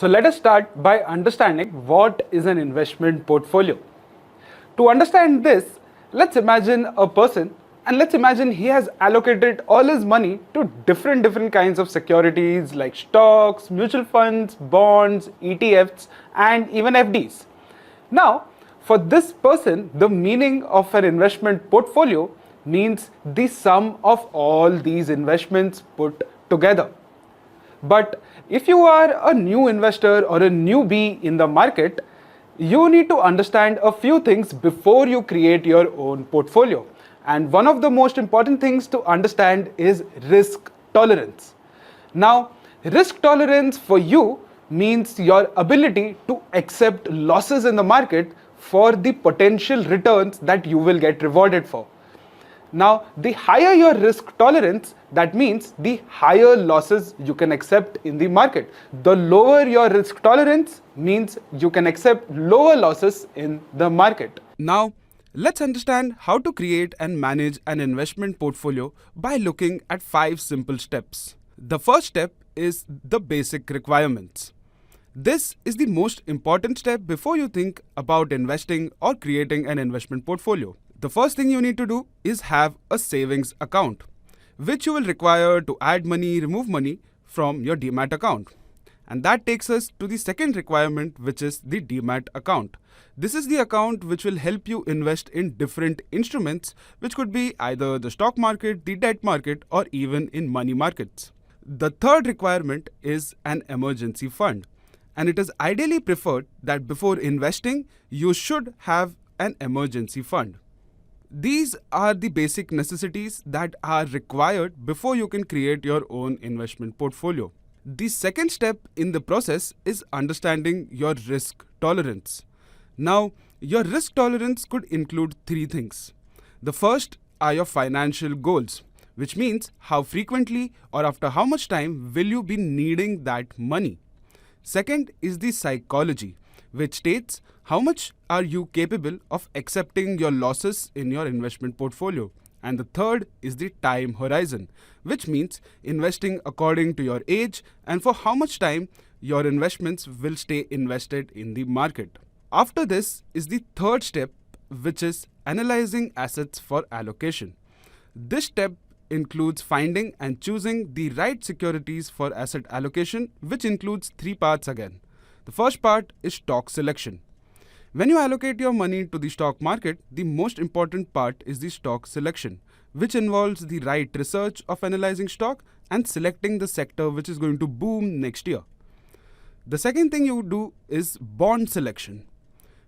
So let us start by understanding what is an investment portfolio. To understand this, let's imagine a person and let's imagine he has allocated all his money to different kinds of securities like stocks, mutual funds, bonds, ETFs and even FDs. Now, for this person, the meaning of an investment portfolio means the sum of all these investments put together. But if you are a new investor or a newbie in the market, you need to understand a few things before you create your own portfolio. And one of the most important things to understand is risk tolerance. Now, risk tolerance for you means your ability to accept losses in the market for the potential returns that you will get rewarded for. Now, the higher your risk tolerance, that means the higher losses you can accept in the market. The lower your risk tolerance means you can accept lower losses in the market. Now, let's understand how to create and manage an investment portfolio by looking at 5 simple steps. The first step is the basic requirements. This is the most important step before you think about investing or creating an investment portfolio. The first thing you need to do is have a savings account, which you will require to add money, remove money from your Demat account. And that takes us to the second requirement, which is the Demat account. This is the account which will help you invest in different instruments, which could be either the stock market, the debt market, or even in money markets. The third requirement is an emergency fund. And it is ideally preferred that before investing, you should have an emergency fund. These are the basic necessities that are required before you can create your own investment portfolio. The second step in the process is understanding your risk tolerance. Now, your risk tolerance could include 3 things. The first are your financial goals, which means how frequently or after how much time will you be needing that money. Second is the psychology, which states how much are you capable of accepting your losses in your investment portfolio. And the third is the time horizon, which means investing according to your age and for how much time your investments will stay invested in the market. After this is the third step, which is analyzing assets for allocation. This step includes finding and choosing the right securities for asset allocation, which includes 3 parts again. The first part is stock selection. When you allocate your money to the stock market, the most important part is the stock selection, which involves the right research of analyzing stock and selecting the sector which is going to boom next year. The second thing you do is bond selection.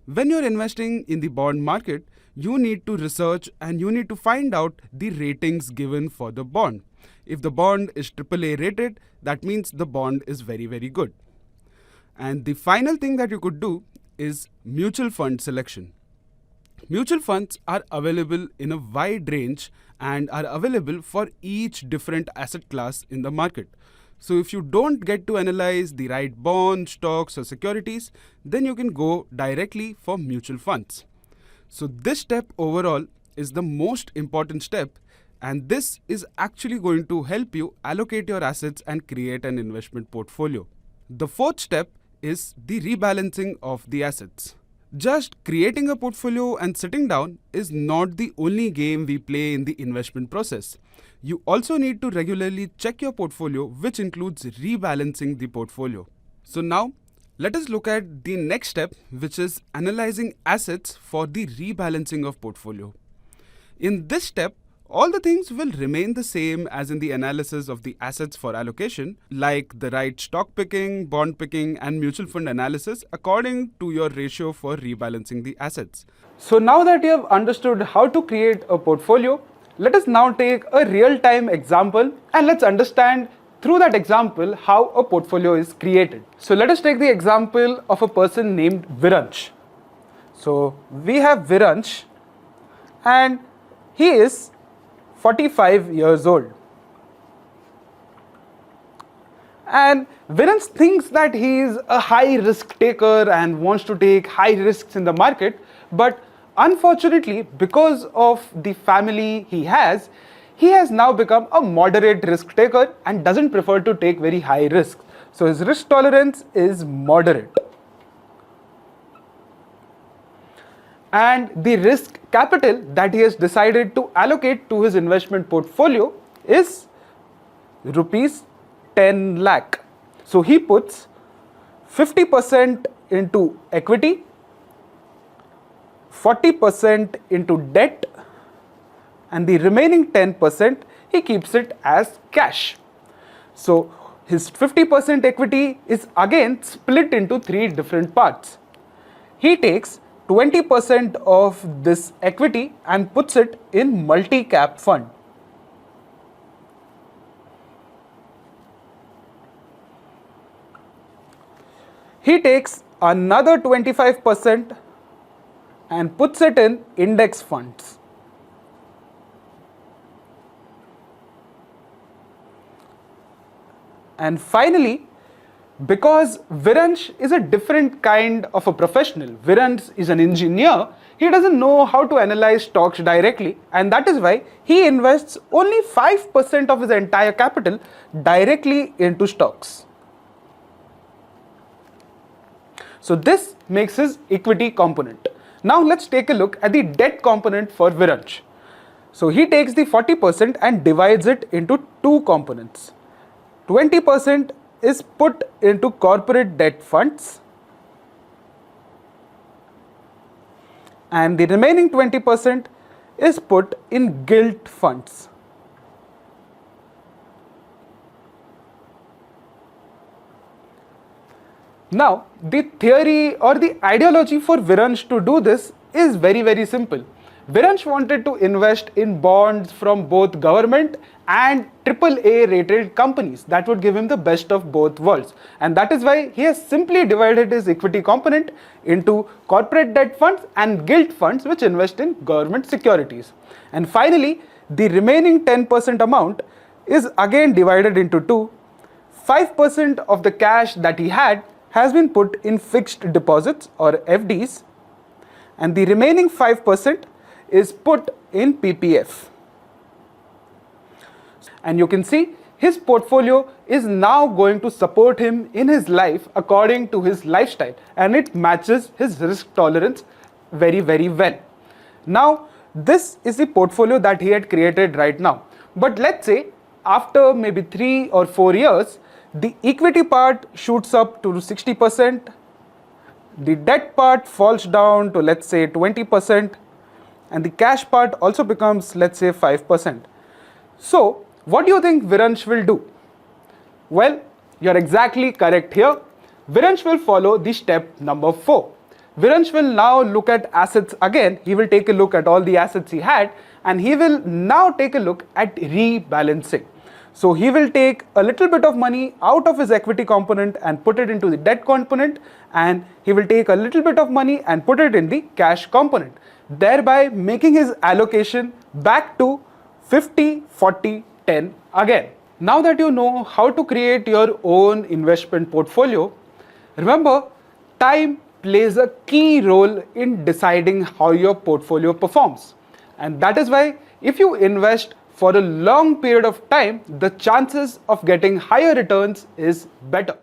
When you're investing in the bond market, you need to research and you need to find out the ratings given for the bond. If the bond is AAA rated, that means the bond is very good. And the final thing that you could do is mutual fund selection. Mutual funds are available in a wide range and are available for each different asset class in the market. So if you don't get to analyze the right bonds, stocks or securities, then you can go directly for mutual funds. So this step overall is the most important step, and this is actually going to help you allocate your assets and create an investment portfolio. The fourth step is the rebalancing of the assets. Just creating a portfolio and sitting down is not the only game we play in the investment process. You also need to regularly check your portfolio, which includes rebalancing the portfolio. So now, let us look at the next step, which is analyzing assets for the rebalancing of portfolio. In this step, all the things will remain the same as in the analysis of the assets for allocation, like the right stock picking, bond picking, and mutual fund analysis according to your ratio for rebalancing the assets. So now that you have understood how to create a portfolio, let us now take a real-time example and let's understand through that example how a portfolio is created. So let us take the example of a person named Viransh. So we have Viransh and he is 45 years old. And Viransh thinks that he is a high risk taker and wants to take high risks in the market, but unfortunately, because of the family he has now become a moderate risk taker and doesn't prefer to take very high risks. So his risk tolerance is moderate. And the risk capital that he has decided to allocate to his investment portfolio is rupees 10 lakh. So he puts 50% into equity, 40% into debt, and the remaining 10% he keeps it as cash. So his 50% equity is again split into three different parts. He takes 20% of this equity and puts it in multi-cap fund. He takes another 25% and puts it in index funds. And finally, because Viransh is a different kind of a professional, Viransh is an engineer, he doesn't know how to analyze stocks directly, and that is why he invests only 5% of his entire capital directly into stocks. So this makes his equity component. Now let's take a look at the debt component for Viransh. So he takes the 40% and divides it into two components. 20% is put into corporate debt funds, and the remaining 20% is put in gilt funds. Now, the theory or the ideology for Viransh to do this is very simple. Viransh wanted to invest in bonds from both government and AAA rated companies that would give him the best of both worlds, and that is why he has simply divided his equity component into corporate debt funds and gilt funds which invest in government securities. And finally, the remaining 10% amount is again divided into two. 5% of the cash that he had has been put in fixed deposits or FDs, and the remaining 5% is put in PPF. And you can see his portfolio is now going to support him in his life according to his lifestyle, and it matches his risk tolerance very well. Now this is the portfolio that he had created right now, but let's say after maybe 3 or 4 years, the equity part shoots up to 60%, the debt part falls down to let's say 20%, and the cash part also becomes let's say 5%. So what do you think Viransh will do? Well, you're exactly correct here. Viransh will follow the step number 4. Viransh will now look at assets again. He will take a look at all the assets he had, and he will now take a look at rebalancing. So he will take a little bit of money out of his equity component and put it into the debt component, and he will take a little bit of money and put it in the cash component, thereby making his allocation back to 50-40-10 again. Now that you know how to create your own investment portfolio, remember, time plays a key role in deciding how your portfolio performs. And that is why if you invest for a long period of time, the chances of getting higher returns is better.